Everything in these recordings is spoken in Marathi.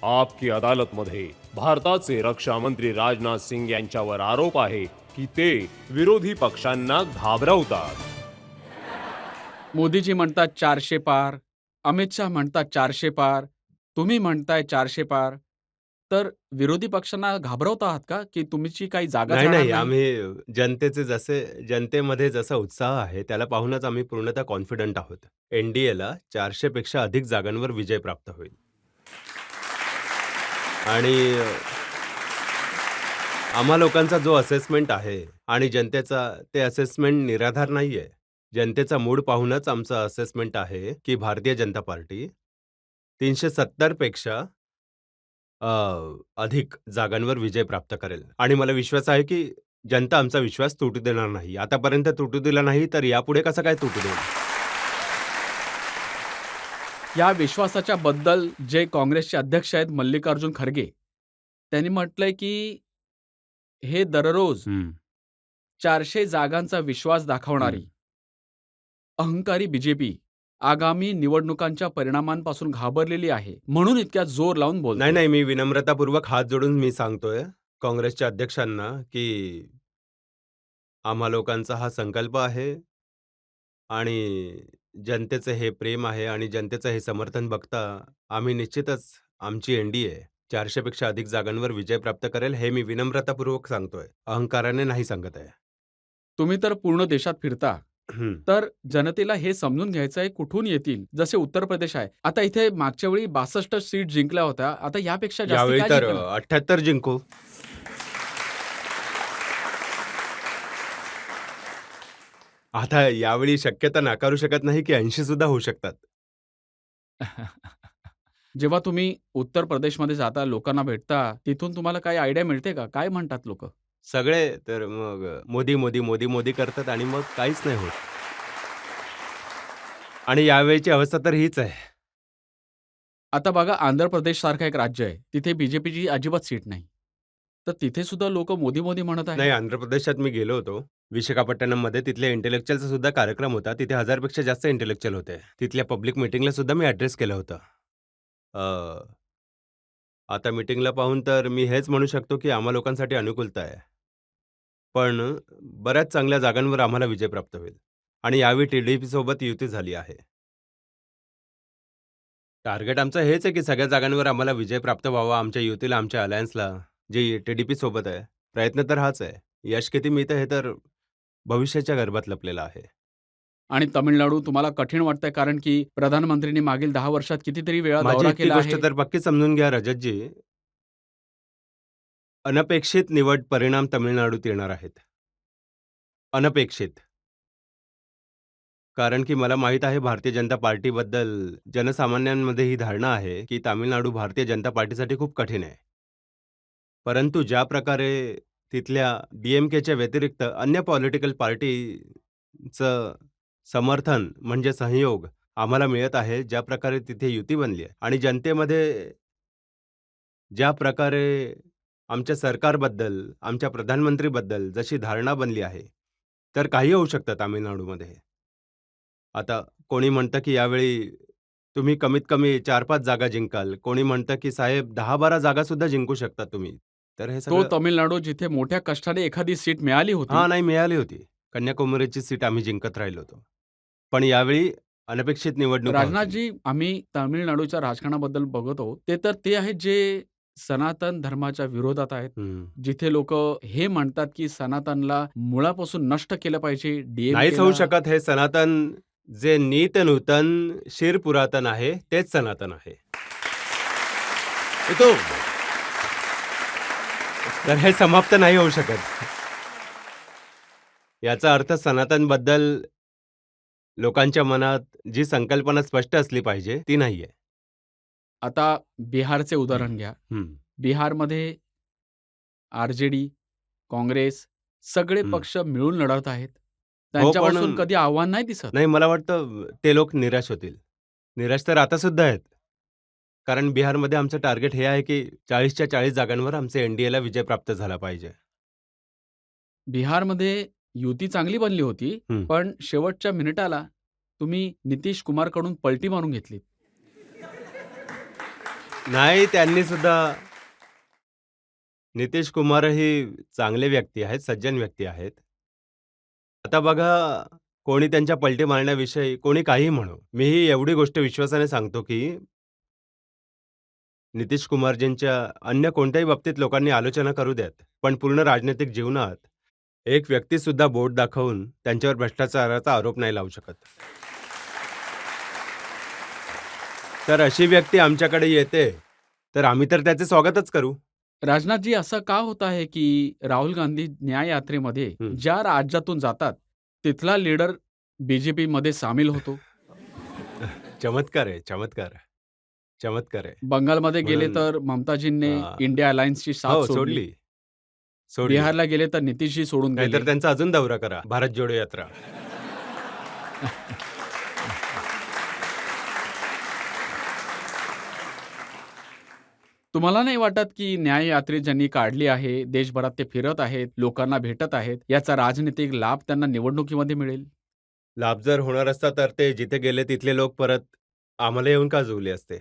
आपकी अदालतमध्ये भारताचे रक्षा मंत्री राजनाथ सिंग यांच्यावर आरोप आहे की ते विरोधी पक्षांना घाबरवतात. मोदीजी म्हणतात 400 पार, अमित शहा म्हणतात 400 पार, तुम्ही म्हणताय 400 पार. तर विरोधी पक्षांना घाबरवत आहात का, की तुमची काही जागाच नाही, राहणार नाही. नाही? जनतेमध्ये जसा उत्साह आहे, त्याला पाहूनच आम्ही पूर्णतः कॉन्फिडंट आहोत. एन-डी-एला 400 पेक्षा अधिक जागांवर विजय प्राप्त होईल. आणि आम्हा लोकांचा जो असेसमेंट आहे आणि जनतेचा ते असेसमेंट निराधार नाहीये. जनतेचा मूड पाहूनच आमचं असेसमेंट आहे, की भारतीय जनता पार्टी 370 पेक्षा अ, अधिक जागांवर विजय प्राप्त करेल आणि मला विश्वास आहे, की जनता आमचा विश्वास तुटू देणार नाही. आतापर्यंत तुटू दिला नाही, तर यापुढे कसं काय तुटू देईल? या विश्वासाच्या बद्दल जे काँग्रेसचे अध्यक्ष आहेत मल्लिकार्जुन खरगे, त्यांनी म्हटलंय, की हे दररोज हं, 400 जागांचा विश्वास दाखवणारी हं. अहंकारी बीजेपी आगामी निवडणुकांच्या परिणामांपासून घाबरलेली आहे. म्हणून इतक्या जोर लावून नाही, बोलते. नाही. मी विनम्रतापूर्वक हात जोडून मी सांगतोय काँग्रेसच्या अध्यक्षांना, की आम्हा लोकांचा हा संकल्प आहे आणि जनतेचं हे प्रेम आहे आणि जनतेचं हे समर्थन बघता आम्ही निश्चितच आमची एन-डी-ए 400 पेक्षा अधिक जागांवर विजय प्राप्त करेल, हे मी विनम्रतापूर्वक सांगतोय. अहंकाराने नाही सांगत आहे. तुम्ही तर पूर्ण देशात फिरता. हं. तर जनतेला हे समजून घ्यायचं आहे कुठून येतील. जसे उत्तर प्रदेश आहे. आता इथे मागच्या वेळी 62 सीट जिंकल्या होत्या. आता यापेक्षा जास्ती यावेळी काय तर जिंकणार? 78 जिंकू. आता यावेळी शक्यता नाकारू शकत नाही, की 80 सुद्धा होऊ शकतात. जेव्हा तुम्ही उत्तर प्रदेशमध्ये जाता, लोकांना भेटता, तिथून तुम्हाला काही आयडिया मिळते का? काय म्हणतात लोकं? सगळे तर मग मोदी, मोदी, मोदी, मोदी करतात आणि मग काहीच नाही होत. आणि यावेळीची अवस्था तर हीच आहे. आता बघा आंध्र प्रदेशसारखं एक राज्य आहे. तिथे बीजेपीची अजिबात सीट नाही. तर तिथे सुद्धा लोकं मोदी-मोदी म्हणत आहेत. नाही, आंध्र प्रदेशात मी गेलो होतो. विशाखापट्टणममध्ये तिथल्या इंटेलेक्च्युअलचा सुद्धा कार्यक्रम होता. तिथे 1000 पेक्षा जास्त इंटेलेक्च्युअल होते. तिथल्या पब्लिक मीटिंगला सुद्धा मी ॲड्रेस केलं होतं. अ, आता मीटिंगला पाहून तर मी हेच म्हणू शकतो, की आम्हा लोकांसाठी अनुकूलता आहे. पण बऱ्याच चांगल्या जागांवर आम्हाला विजय प्राप्त होईल. आणि यावेळी टी-डी-पीसोबत युती झाली आहे. टार्गेट आमचं हेच आहे, की सगळ्या जागांवर आम्हाला विजय प्राप्त व्हावा, आमच्या युतीला, आमच्या अलायन्सला, जे टी-डी-पी सोबत आहे. प्रयत्न तर हाच आहे. यश किती मिळतं हे तर भविष्याच्या गर्भात लपलेलं आहे. आणि तामिळनाडू तुम्हाला कठीण वाटतंय कारण की प्रधानमंत्र्यांनी मागील 10 वर्षात कितीतरी वेळा माझी दौरा इतकी केला गोष्ट आहे. तर पक्की समजून घ्या रजतजी, अनपेक्षित निवड परिणाम तामिळनाडूत येणार आहेत. अनपेक्षित. कारण की मला माहीत आहे भारतीय जनता पार्टीबद्दल जनसामान्यांमध्ये ही धारणा आहे, की तामिळनाडू भारतीय जनता पार्टीसाठी खूप कठीण आहे. परंतु ज्या प्रकारे तिथल्या डी-एम-केच्या व्यतिरिक्त अन्य पॉलिटिकल पार्टीचं समर्थन म्हणजे सहयोग आम्हाला मिळत आहे, ज्या प्रकारे तिथे युती बनली आहे आणि जनतेमध्ये ज्या प्रकारे आमच्या सरकारबद्दल, आमच्या प्रधानमंत्रीबद्दल जशी धारणा बनली आहे, तर काही होऊ शकतं तामिळनाडूमध्ये. आता कोणी म्हणतं, की यावेळी तुम्ही कमीत कमी 4-5 जागा जिंकाल. कोणी म्हणतं, की साहेब 10-12 जागासुद्धा जिंकू शकता तुम्ही. तर हे तो सगळं तामिळनाडू जिथे मोठ्या कष्टाने एखादी सीट मिळाली होती. हां, नाही मिळाली होती. कन्याकुमारीची सीट आम्ही जिंकत राहिलो होतो. पण यावेळी अनपेक्षित निवडणुका होतील. राजनाथजी, आम्ही तामिळनाडूच्या राजकारणाबद्दल बघतो. ते आहेत जे सनातन धर्माच्या विरोधात आहेत. हं. जिथे लोकं हे म्हणतात, की सनातनला मुळापासून नष्ट केलं पाहिजे. नाहीच होऊ डी-एम-केला शकत हे सनातन जे नीत नूतन, शिर पुरातन आहे, तेच सनातन आहे. येतो. तर हे समाप्त नाही होऊ शकत. याचा अर्थ सनातनबद्दल लोकांच्या मनात जी संकल्पना स्पष्ट असली पाहिजे, ती नाहीये. आता बिहारचे हं, उदाहरण घ्या. हं, बिहारमध्ये आर-जे-डी, काँग्रेस सगळे हं. पक्ष मिळून लढत आहेत. हो, पण त्यांच्यापासून कधी आव्हान नाही दिसत. नाही मला वाटतं ते लोक निराश होतील. निराश तर आता सुद्धा आहेत. कारण बिहारमध्ये आमचं टार्गेट हे आहे, की 40च्या 40 जागांवर आमचे एन-डी-एला विजय प्राप्त झाला पाहिजे. बिहारमध्ये युती चांगली बनली होती, हं. पण शेवटच्या मिनिटाला तुम्ही नितीश कुमारकडून पलटी मारून घेतलीत. नाही, त्यांनी सुद्धा नितीश कुमारही चांगले व्यक्ती आहेत, सज्जन व्यक्ती आहेत. आता बघा, कोणी त्यांच्या पलटी मारण्याविषयी कोणी काहीही म्हणो. मीही एवढी गोष्ट विश्वासाने सांगतो, की नितीश कुमारजींच्या अन्य कोणत्याही बाबतीत लोकांनी आलोचना करू द्यात. पण पूर्ण राजनैतिक जीवनात एक व्यक्तीसुद्धा बोट दाखवून त्यांच्यावर भ्रष्टाचाराचा आरोप नाही लावू शकत. तर अशी व्यक्ती आमच्याकडे येते, तर आम्ही तर त्याचे स्वागतच करू. राजनाथजी, असं का होत आहे की राहुल गांधी न्याय यात्रेमध्ये हं. ज्या राज्यातून जातात तिथला लीडर बीजेपीमध्ये सामील होतो? चमत्कार आहे, चमत्कार. चमत्कार आहे. बंगालमध्ये गेले म्हणून तर ममताजींनी हां. इंडिया अलायन्सची साथ हो, सोडली. सोडली. सोडली. बिहारला गेले तर नितीशजी सोडून गेले. नाहीतर त्यांचा अजून दौरा करा, भारत जोडो यात्रा. तुम्हाला नाही वाटत की न्याय यात्रा ज्यांनी काढली आहे, देशभरात ते फिरत आहेत, लोकांना भेटत आहेत, याचा राजनीतिक लाभ त्यांना निवडणुकीमध्ये मिळेल? लाभ जर होणार असता तर ते जिथे गेले तिथले लोक परत आम्हाला येऊन का जुळले असते?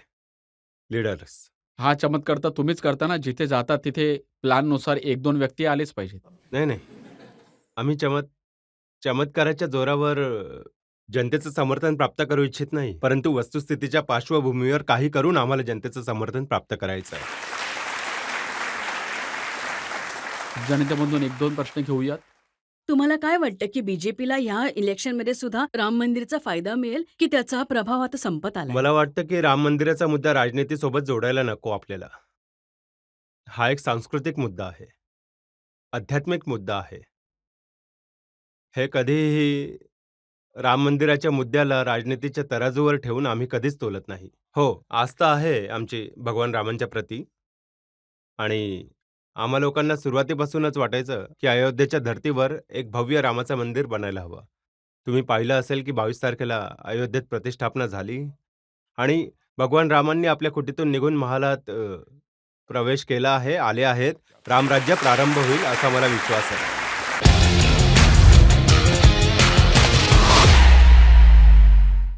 लीडर्स. हा चमत्कार तर तुम्हीच करता ना, जिथे जातात तिथे प्लॅननुसार 1-2 व्यक्ती आलेच पाहिजेत. नाही, नाही. आम्ही चमत्काराच्या जोरावर जनतेचं समर्थन प्राप्त करू इच्छित नाही. परंतु वस्तुस्थितीच्या पार्श्वभूमीवर काही करून आम्हाला जनतेचं समर्थन प्राप्त करायचं आहे. जनतेमधून 1-2 प्रश्न घेऊयात. तुम्हाला काय वाटतं की बीजेपीला ह्या इलेक्शनमध्ये सुद्धा राम मंदिरचा फायदा मिळेल की त्याचा प्रभाव आता संपत आलाय? मला वाटतं की राम मंदिराचा मुद्दा राजनीतीसोबत जोडायला नको आपल्याला. हा एक सांस्कृतिक मुद्दा आहे. आध्यात्मिक मुद्दा आहे. हे कधीही राम मंदिराच्या मुद्द्याला राजनीतीच्या तराजूवर ठेवून आम्ही कधीच तोलत नाही. हो, आस्था आहे आमची भगवान रामांच्या प्रती आणि आम्हा लोकांना सुरुवातीपासूनच वाटायचं की अयोध्येच्या धर्तीवर एक भव्य रामाचं मंदिर बनायला हवं. तुम्ही पाहिलं असेल की 22 तारखेला अयोध्येत प्रतिष्ठापना झाली आणि भगवान रामांनी आपल्या कुटीतून निघून महालात प्रवेश केला आहे, आले आहेत. रामराज्य प्रारंभ होईल असा मला विश्वास आहे.